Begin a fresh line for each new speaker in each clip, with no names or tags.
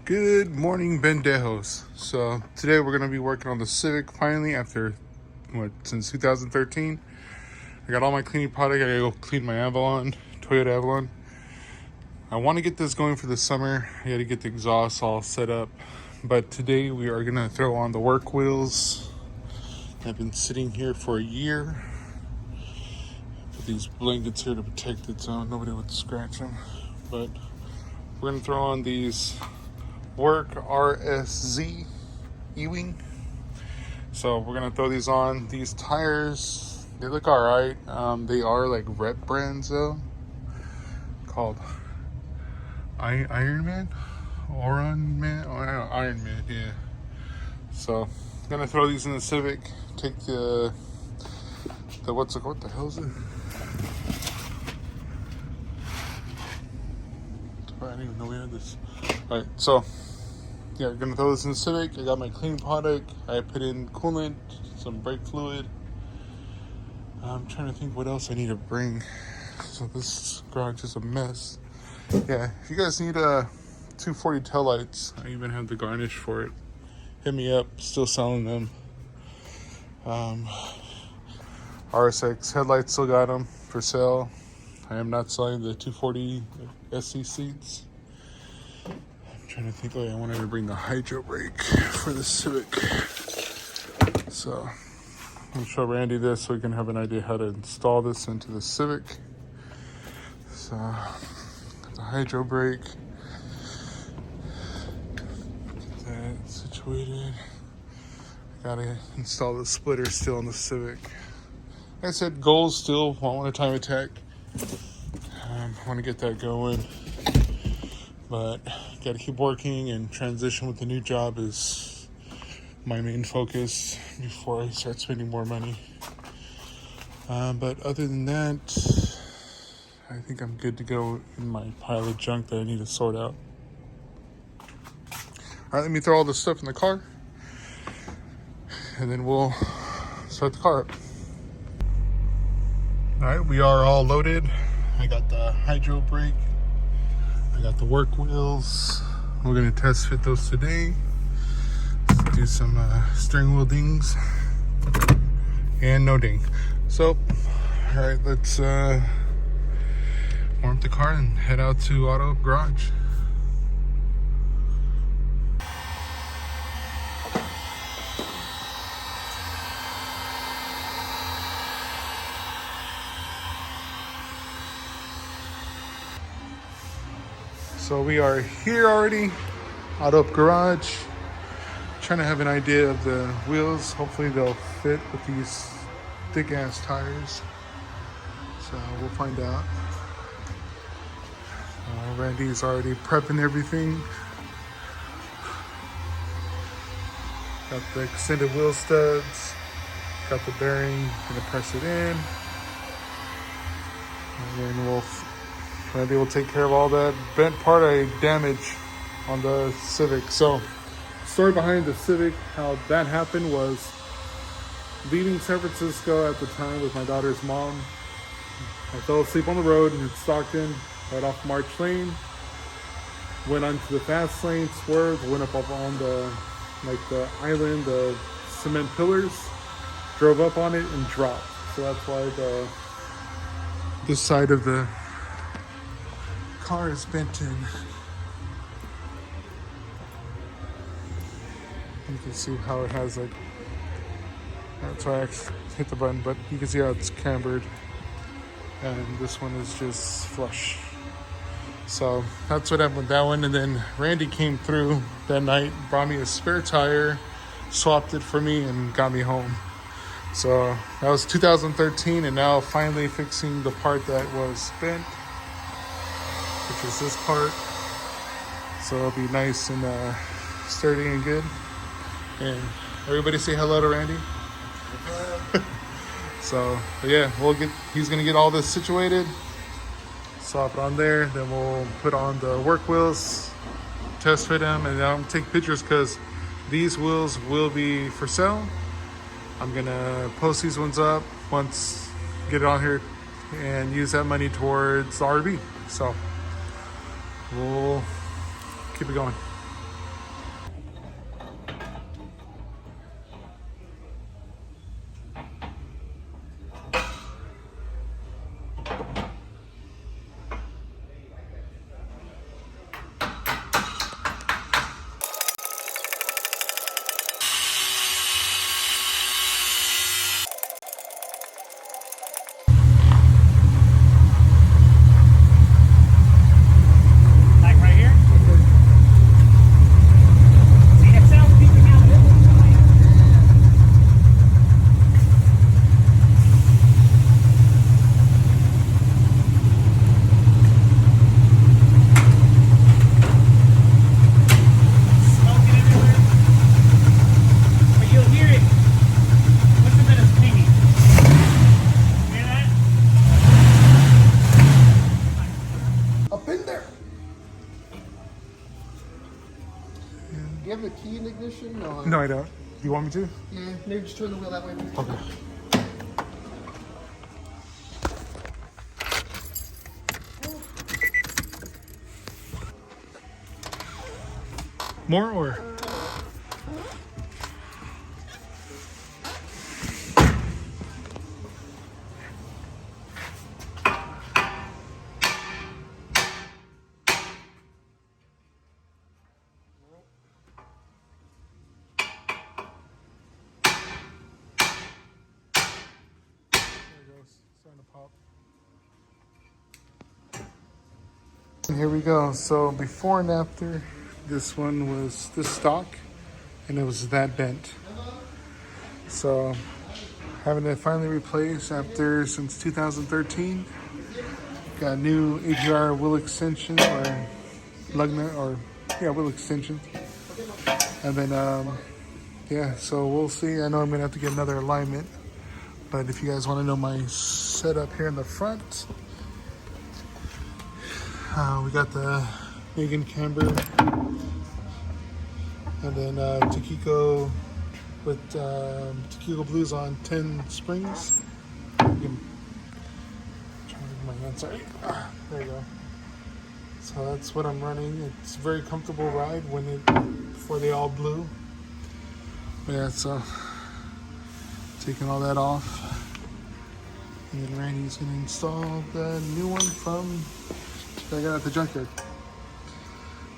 Good morning, Bendejos. So today we're going to be working on the Civic finally after, since 2013. I got all my cleaning product. I gotta go clean my Avalon, Toyota Avalon. I want to get this going for the summer. I gotta get the exhaust all set up. But today we are going to throw on the work wheels. I've been sitting here for a year. Put these blankets here to protect it so nobody would scratch them. But we're going to throw on these Work RSZ E-Wing. So we're gonna throw these on. These tires, they look all right. They are like rep brands though, called Iron Man, Iron Man, yeah. So I'm gonna throw these in the Civic. Take the what the hell is it? I didn't even know we had this. All right, so. Yeah, we're gonna throw this in the Civic. I got my cleaning product. I put in coolant, some brake fluid. I'm trying to think what else I need to bring. So this garage is a mess. Yeah, if you guys need 240 taillights, I even have the garnish for it. Hit me up. Still selling them. RSX headlights, still got them for sale. I am not selling the 240 SC seats. Trying to think, I wanted to bring the hydro brake for the Civic. So I'll show Randy this so we can have an idea how to install this into the Civic. So the hydro brake, get that situated. Gotta install the splitter still on the Civic. Like I said, goals still, want a time attack. Want to get that going. But got to keep working, and transition with the new job is my main focus before I start spending more money. But other than that, I think I'm good to go in my pile of junk that I need to sort out. All right, let me throw all this stuff in the car, and then we'll start the car up. All right, we are all loaded. I got the hydro brake. I got the work wheels. We're gonna test fit those today. Let's do some steering wheel dings and no ding. So, all right, let's warm up the car and head out to Auto Garage. So we are here already, Auto Garage. Trying to have an idea of the wheels. Hopefully they'll fit with these thick ass tires. So we'll find out. Randy's already prepping everything. Got the extended wheel studs. Got the bearing, gonna press it in. And then Randy will take care of all that bent part I damaged on the Civic. So, story behind the Civic, how that happened was leaving San Francisco at the time with my daughter's mom. I fell asleep on the road in Stockton, right off March Lane. Went onto the fast lane, swerved, went up on the island, the cement pillars, drove up on it and dropped. So that's why the This side of the car is bent in. You can see how it has like, that's why I hit the button, but you can see how it's cambered. And this one is just flush. So that's what happened with that one. And then Randy came through that night, brought me a spare tire, swapped it for me, and got me home. So that was 2013, and now finally fixing the part that was bent, which is this part. So it'll be nice and sturdy and good. And everybody say hello to Randy. So yeah, he's gonna get all this situated, swap it on there, then we'll put on the work wheels, test fit them, and then I'll take pictures because these wheels will be for sale. I'm gonna post these ones up once, get it on here, and use that money towards the RV. So we'll keep it going.
Do you have a key in ignition? Or?
No, I don't. Do you want me to?
Yeah, maybe just turn the wheel that way.
Okay. More or? Starting to pop. And here we go. So before and after, this one was this stock, and it was that bent. So having it finally replaced after since 2013. Got a new APR wheel extension or lug nut or wheel extension. And then yeah, so we'll see. I know I'm gonna have to get another alignment. But if you guys want to know my setup here in the front, we got the Megan camber, and then Takiko with Takiko Blues on 10 springs. I'm trying to get my hand, sorry. There you go. So that's what I'm running. It's a very comfortable ride before they all blew. Yeah, so taking all that off, and then Randy's gonna install the new one that I got at the junkyard.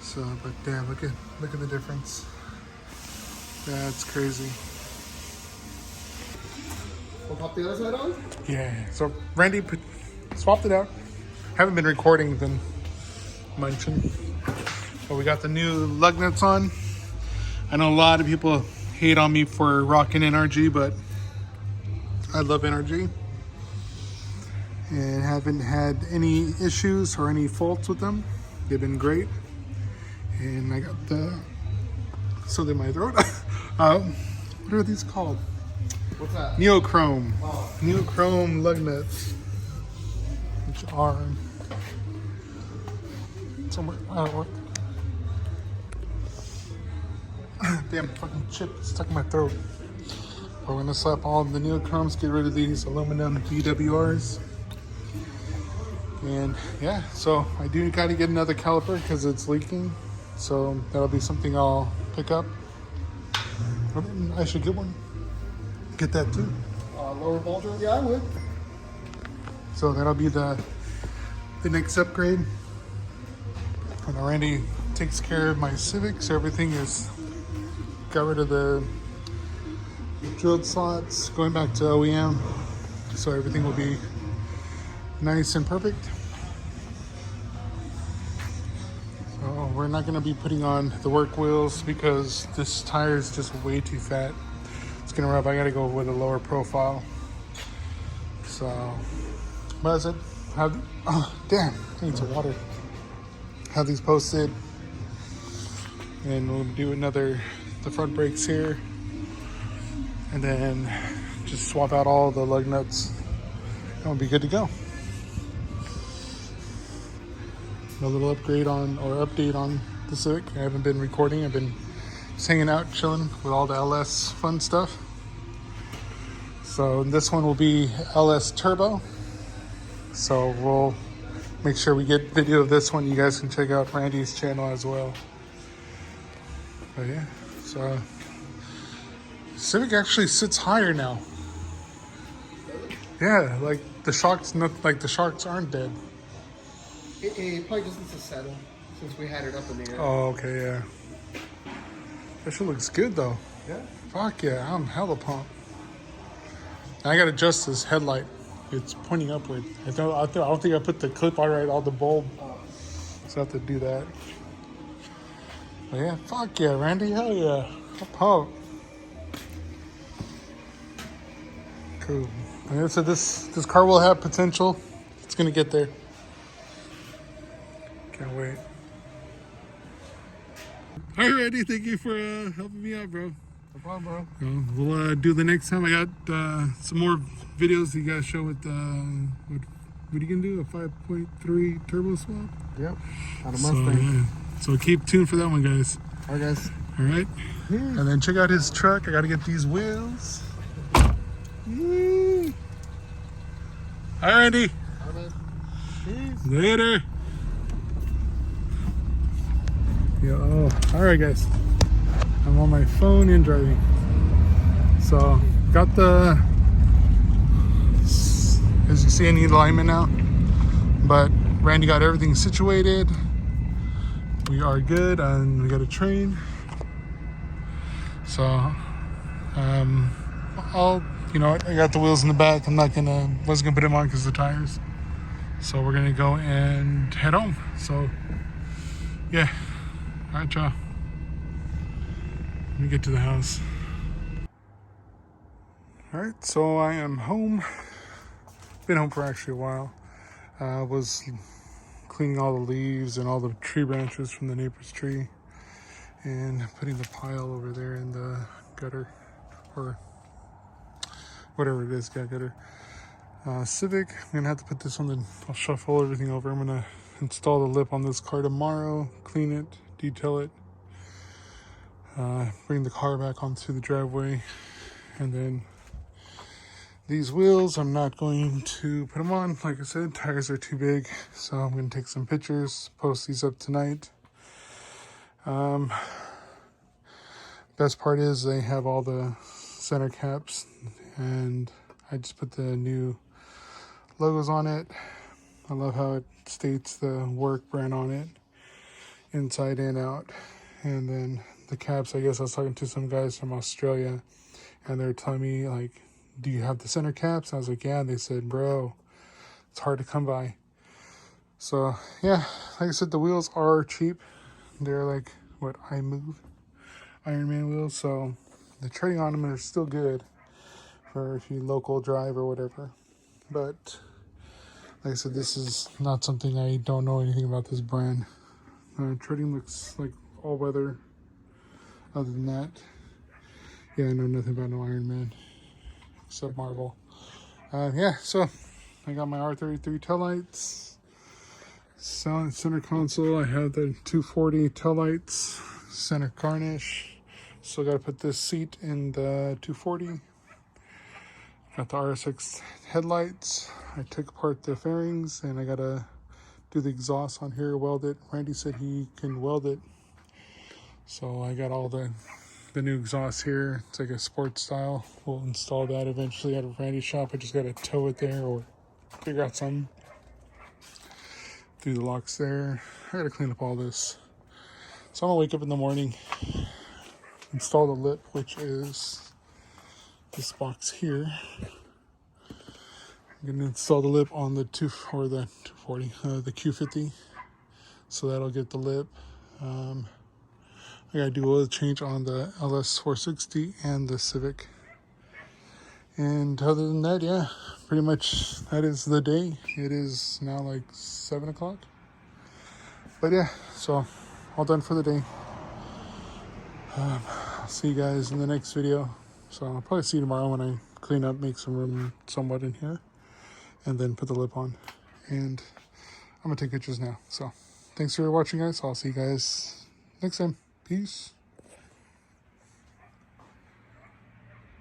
So, but damn, look at the difference. That's crazy.
We'll pop the other side on?
Yeah. So Randy swapped it out. Haven't been recording, been munching. But we got the new lug nuts on. I know a lot of people hate on me for rocking NRG, but I love NRG and haven't had any issues or any faults with them. They've been great. And I got something in my throat. What are these called?
What's that?
Neochrome.
Oh.
Neochrome lug nuts, which are somewhere. I don't know. Damn fucking chip stuck in my throat. We're gonna slap all the neochromes, get rid of these aluminum BWRs. And yeah, so I do gotta get another caliper because it's leaking. So that'll be something I'll pick up. I should get one. Get that too.
Lower bulger? Yeah, I would.
So that'll be the next upgrade. And Randy takes care of my Civic, so everything is, got rid of the drilled slots, going back to OEM, so everything will be nice and perfect. So we're not going to be putting on the work wheels because this tire is just way too fat. It's going to rub. I got to go with a lower profile. So, but I said, damn, I need some water. Have these posted, and we'll do the front brakes here, and then just swap out all the lug nuts, and we'll be good to go. A little upgrade update on the Civic. I haven't been recording. I've been just hanging out, chilling with all the LS fun stuff. So this one will be LS Turbo. So we'll make sure we get video of this one. You guys can check out Randy's channel as well. But yeah, so Civic actually sits higher now. Yeah, like the shocks aren't dead.
It probably just needs to settle since we had it up in the air.
Oh, okay, yeah. That shit looks good though.
Yeah.
Fuck yeah, I'm hella pumped. I gotta adjust this headlight. It's pointing upward. I don't think I put the clip on right on the bulb. So I have to do that. But yeah, fuck yeah, Randy, hell yeah. I'm pumped. Cool. Like I said, this car will have potential. It's gonna get there. Can't wait. All right, Randy, thank you for helping me out, bro.
No problem, bro.
We'll do the next time. I got some more videos you guys show with what are you gonna do? A 5.3 turbo swap?
Yep. Out of Mustang.
So keep tuned for that one, guys.
All right, guys.
All right. And then check out his truck. I gotta get these wheels. Yee. All right, Randy.
All right, man. Peace.
Later. Yo, all right, guys. I'm on my phone and driving. So got as you see, I need alignment now. But Randy got everything situated. We are good, and we got a train. So I got the wheels in the back. Wasn't gonna put them on because of the tires. So we're gonna go and head home. So yeah. All right, y'all. Let me get to the house. All right, so I am home. Been home for actually a while. Was cleaning all the leaves and all the tree branches from the neighbor's tree, and putting the pile over there in the gutter, or whatever it is, gutter. Civic, I'm gonna have to put this on I'll shuffle everything over. I'm gonna install the lip on this car tomorrow, clean it, detail it, bring the car back onto the driveway, and then these wheels, I'm not going to put them on. Like I said, tires are too big, so I'm going to take some pictures, post these up tonight. Best part is they have all the center caps, and I just put the new logos on it. I love how it states the work brand on it, inside and out. And then the caps, I guess I was talking to some guys from Australia, and they're telling me, like, do you have the center caps? I was like, yeah. And they said, bro, it's hard to come by. So yeah, like I said, the wheels are cheap. They're like what Iron Man wheels. So the treading on them are still good for if you local drive or whatever. But like I said, this is not something, I don't know anything about this brand. Treading looks like all weather. Other than that, yeah, I know nothing about no Iron Man except Marvel. Yeah, so I got my R33 taillights, center console. I have the 240 taillights, center garnish. Still got to put this seat in the 240. Got the RSX headlights. I took apart the fairings, and I got to do the exhaust on here, weld it. Randy said he can weld it. So I got all the new exhaust here. It's like a sports style. We'll install that eventually at a Randy's shop. I just got to tow it there or figure out some through the locks there. I gotta clean up all this. So I'm gonna wake up in the morning, install the lip, which is this box here. I'm gonna install the lip on the 240, the Q50. So that'll get the lip. I gotta do a oil change on the LS460 and the Civic. And other than that, yeah, pretty much that is the day. It is now like 7 o'clock. But yeah, so all done for the day. I'll see you guys in the next video. So I'll probably see you tomorrow when I clean up, make some room somewhat in here, and then put the lip on. And I'm gonna take pictures now. So thanks for watching, guys. I'll see you guys next time. Peace.